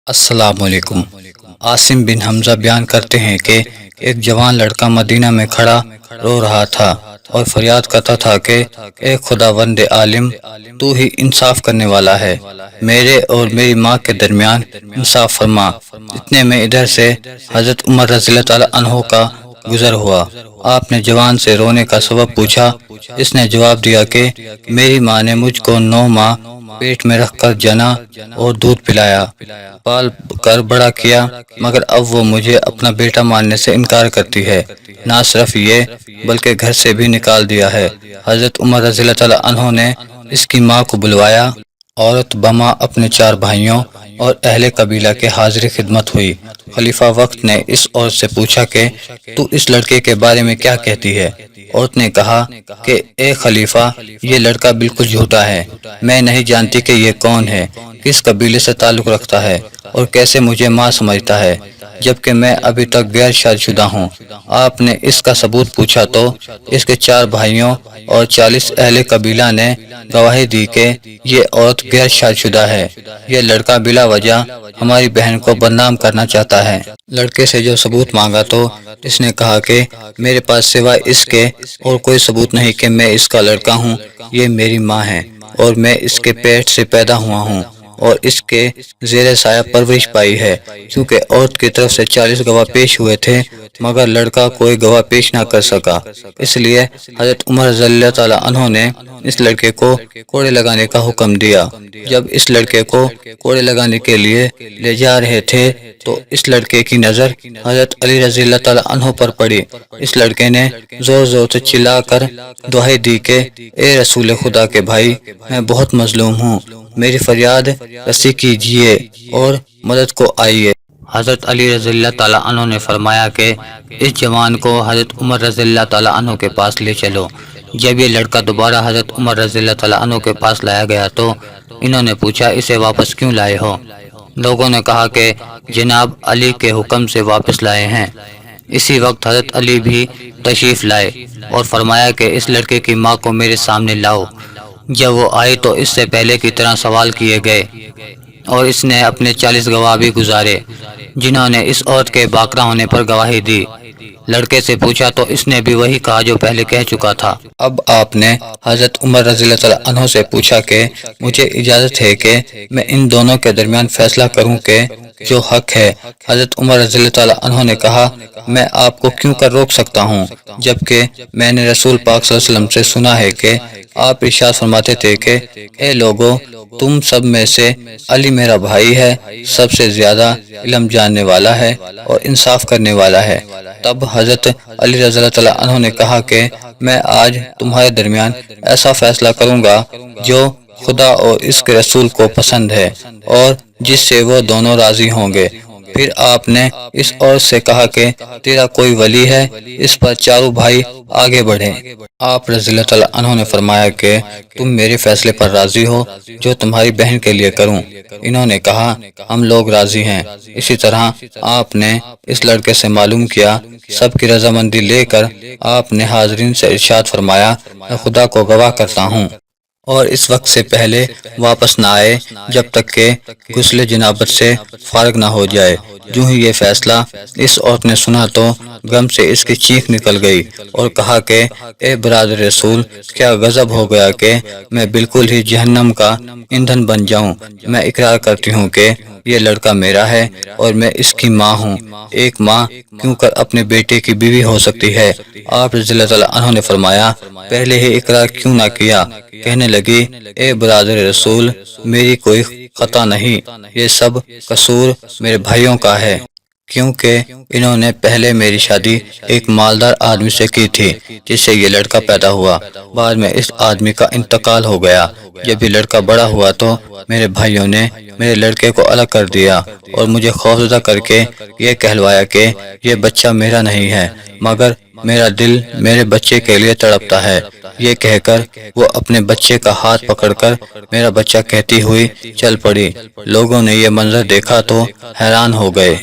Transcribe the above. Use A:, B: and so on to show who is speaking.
A: السلام علیکم۔ عاصم بن حمزہ بیان کرتے ہیں کہ ایک جوان لڑکا مدینہ میں کھڑا رو رہا تھا اور فریاد کرتا تھا کہ اے خداوند عالم، تو ہی انصاف کرنے والا ہے، میرے اور میری ماں کے درمیان انصاف فرما۔ اتنے میں ادھر سے حضرت عمر رضی اللہ تعالیٰ عنہ کا گزر ہوا۔ آپ نے جوان سے رونے کا سبب پوچھا۔ اس نے جواب دیا کہ میری ماں نے مجھ کو 9 ماہ پیٹ میں رکھ کر جنا اور دودھ پلایا، پال کر بڑا کیا، مگر اب وہ مجھے اپنا بیٹا ماننے سے انکار کرتی ہے۔ نہ صرف یہ بلکہ گھر سے بھی نکال دیا ہے۔ حضرت عمر رضی اللہ تعالیٰ عنہ نے اس کی ماں کو بلوایا۔ عورت بما اپنے 4 بھائیوں اور اہل قبیلہ کے حاضر خدمت ہوئی۔ خلیفہ وقت نے اس عورت سے پوچھا کہ تو اس لڑکے کے بارے میں کیا کہتی ہے؟ عورت نے کہا کہ اے خلیفہ، یہ لڑکا بالکل جھوٹا ہے، میں نہیں جانتی کہ یہ کون ہے، کس قبیلے سے تعلق رکھتا ہے اور کیسے مجھے ماں سمجھتا ہے، جبکہ میں ابھی تک غیر شادی شدہ ہوں۔ آپ نے اس کا ثبوت پوچھا تو اس کے 4 بھائیوں اور 40 اہل قبیلہ نے گواہی دی کہ یہ عورت غیر شادی شدہ ہے، یہ لڑکا بلا وجہ ہماری بہن کو بدنام کرنا چاہتا ہے۔ لڑکے سے جو ثبوت مانگا تو اس نے کہا کہ میرے پاس سوائے اس کے اور کوئی ثبوت نہیں کہ میں اس کا لڑکا ہوں، یہ میری ماں ہے اور میں اس کے پیٹ سے پیدا ہوا ہوں اور اس کے زیر سایہ پرورش پائی ہے۔ کیونکہ عورت کی طرف سے 40 گواہ پیش ہوئے تھے مگر لڑکا کوئی گواہ پیش نہ کر سکا، اس لیے حضرت عمر رضی اللہ تعالیٰ عنہ نے اس لڑکے کو کوڑے لگانے کا حکم دیا۔ جب اس لڑکے کو کوڑے لگانے کے لیے لے جا رہے تھے تو اس لڑکے کی نظر حضرت علی رضی اللہ تعالیٰ عنہ پر پڑی۔ اس لڑکے نے زور زور سے چلا کر دعائی دی کہ اے رسول خدا کے بھائی، میں بہت مظلوم ہوں، میری فریاد رسی کیجیے اور مدد کو آئیے۔ حضرت علی رضی اللہ تعالیٰ عنہ نے فرمایا کہ اس جوان کو حضرت عمر رضی اللہ تعالیٰ عنہ کے پاس لے چلو۔ جب یہ لڑکا دوبارہ حضرت عمر رضی اللہ تعالیٰ عنہ کے پاس لایا گیا تو انہوں نے پوچھا اسے واپس کیوں لائے ہو؟ لوگوں نے کہا کہ جناب علی کے حکم سے واپس لائے ہیں۔ اسی وقت حضرت علی بھی تشریف لائے اور فرمایا کہ اس لڑکے کی ماں کو میرے سامنے لاؤ۔ جب وہ آئی تو اس سے پہلے کی طرح سوال کیے گئے اور اس نے اپنے 40 گواہ بھی گزارے جنہوں نے اس عورت کے باکرہ ہونے پر گواہی دی۔ لڑکے سے پوچھا تو اس نے بھی وہی کہا جو پہلے کہہ چکا تھا۔ اب آپ نے حضرت عمر رضی اللہ تعالیٰ عنہ سے پوچھا کہ مجھے اجازت ہے کہ میں ان دونوں کے درمیان فیصلہ کروں کہ جو حق ہے۔ حضرت عمر رضی اللہ تعالیٰ عنہ نے کہا میں آپ کو کیوں کر روک سکتا ہوں، جبکہ میں نے رسول پاک صلی اللہ علیہ وسلم سے سنا ہے کہ آپ ارشاد فرماتے تھے کہ اے لوگو، تم سب میں سے علی میرا بھائی ہے، سب سے زیادہ علم جاننے والا ہے اور انصاف کرنے والا ہے۔ تب حضرت علی رضی اللہ تعالیٰ عنہ نے کہا کہ میں آج تمہارے درمیان ایسا فیصلہ کروں گا جو خدا اور اس کے رسول کو پسند ہے اور جس سے وہ دونوں راضی ہوں گے۔ پھر آپ نے اس عورت سے کہا کہ تیرا کوئی ولی ہے؟ اس پر چاروں بھائی آگے بڑھے۔ آپ رضی اللہ تعالیٰ عنہ نے فرمایا کہ تم میرے فیصلے پر راضی ہو جو تمہاری بہن کے لیے کروں؟ انہوں نے کہا ہم لوگ راضی ہیں۔ اسی طرح آپ نے اس لڑکے سے معلوم کیا۔ سب کی رضامندی لے کر آپ نے حاضرین سے ارشاد فرمایا میں خدا کو گواہ کرتا ہوں اور اس وقت سے پہلے واپس نہ آئے جب تک کہ غسل جنابت سے فارغ نہ ہو جائے۔ جو ہی یہ فیصلہ اس عورت نے سنا تو غم سے اس کی چیخ نکل گئی اور کہا کہ اے برادر رسول، کیا غضب ہو گیا کہ میں بالکل ہی جہنم کا ایندھن بن جاؤں؟ میں اقرار کرتی ہوں کہ یہ لڑکا میرا ہے اور میں اس کی ماں ہوں۔ ایک ماں کیوں کر اپنے بیٹے کی بیوی ہو سکتی ہے؟ آپ رضی اللہ تعالیٰ عنہ نے فرمایا پہلے ہی اقرار کیوں نہ کیا؟ کہنے لگی اے برادر رسول، میری کوئی خطا نہیں، یہ سب قصور میرے بھائیوں کا ہے، کیونکہ انہوں نے پہلے میری شادی ایک مالدار آدمی سے کی تھی جس سے یہ لڑکا پیدا ہوا۔ بعد میں اس آدمی کا انتقال ہو گیا۔ جب یہ لڑکا بڑا ہوا تو میرے بھائیوں نے میرے لڑکے کو الگ کر دیا اور مجھے خوفزدہ کر کے یہ کہلوایا کہ یہ بچہ میرا نہیں ہے، مگر میرا دل میرے بچے کے لیے تڑپتا ہے۔ یہ کہہ کر وہ اپنے بچے کا ہاتھ پکڑ کر میرا بچہ کہتی ہوئی چل پڑی۔ لوگوں نے یہ منظر دیکھا تو حیران ہو گئے۔